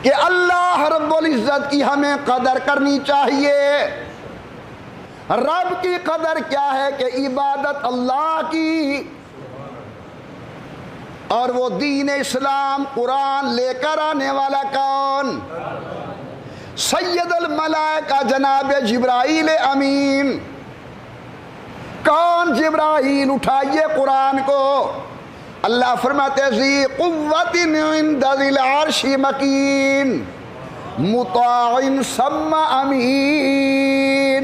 کہ اللہ رب العزت کی ہمیں قدر کرنی چاہیے۔ رب کی قدر کیا ہے کہ عبادت اللہ کی، اور وہ دین اسلام قرآن لے کر آنے والا کون؟ سید الملائکہ جناب جبرائیل امین۔ کون جبرائیل؟ اٹھائیے قرآن کو۔ اللہ فرماتے ذی قوت عند ذی العرش مکین مطاع ثم امین،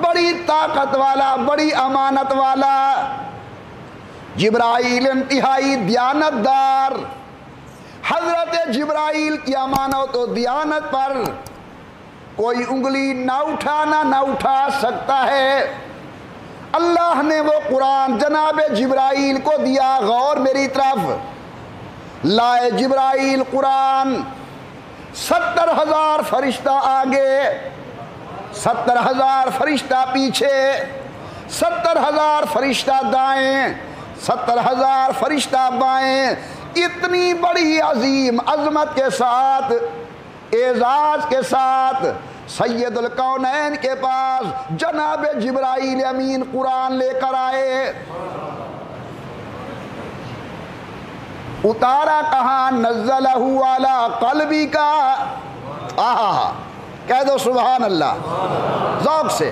بڑی طاقت والا، بڑی امانت والا جبرائیل، انتہائی دیانت دار۔ حضرت جبرائیل کی امانت و دیانت پر کوئی انگلی نہ اٹھانا، نہ اٹھا سکتا ہے۔ اللہ نے وہ قرآن جناب جبرائیل کو دیا۔ غور میری طرف، لائے جبرائیل قرآن، 70,000 فرشتہ آگے، 70,000 فرشتہ پیچھے، 70,000 فرشتہ دائیں، 70,000 فرشتہ بائیں، اتنی بڑی عظیم عظمت کے ساتھ، اعزاز کے ساتھ سید الکونین کے پاس جناب جبرائیل امین قرآن لے کر آئے۔ اتارا کہاں؟ نزلہ علی قلبک، کہہ دو سبحان اللہ ذوق سے۔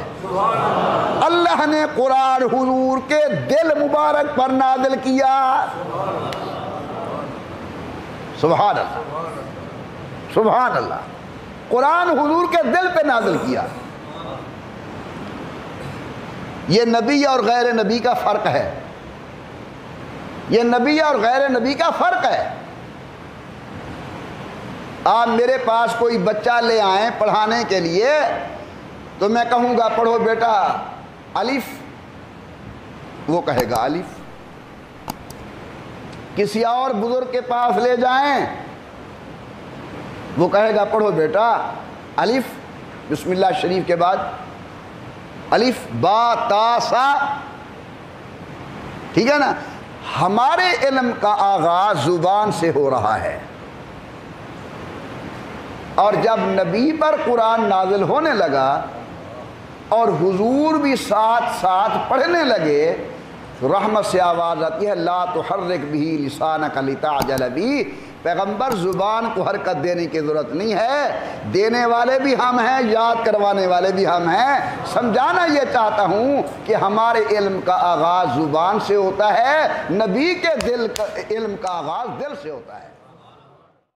اللہ نے قرآن حضور کے دل مبارک پر نازل کیا۔ سبحان اللہ، سبحان اللہ، قرآن حضور کے دل پہ نازل کیا۔ یہ نبی اور غیر نبی کا فرق ہے، یہ نبی اور غیر نبی کا فرق ہے۔ آپ میرے پاس کوئی بچہ لے آئیں پڑھانے کے لیے تو میں کہوں گا پڑھو بیٹا الف، وہ کہے گا الف۔ کسی اور بزرگ کے پاس لے جائیں، وہ کہے گا پڑھو بیٹا الف، بسم اللہ شریف کے بعد الف با تا سا، ٹھیک ہے نا؟ ہمارے علم کا آغاز زبان سے ہو رہا ہے، اور جب نبی پر قرآن نازل ہونے لگا اور حضور بھی ساتھ ساتھ پڑھنے لگے تو رحمت سے آواز آتی ہے لا تحرک بہ لسانک لتعجل بہ۔ پیغمبر زبان کو حرکت دینے کی ضرورت نہیں ہے، دینے والے بھی ہم ہیں، یاد کروانے والے بھی ہم ہیں۔ سمجھانا یہ چاہتا ہوں کہ ہمارے علم کا آغاز زبان سے ہوتا ہے، نبی کے علم کا آغاز دل سے ہوتا ہے۔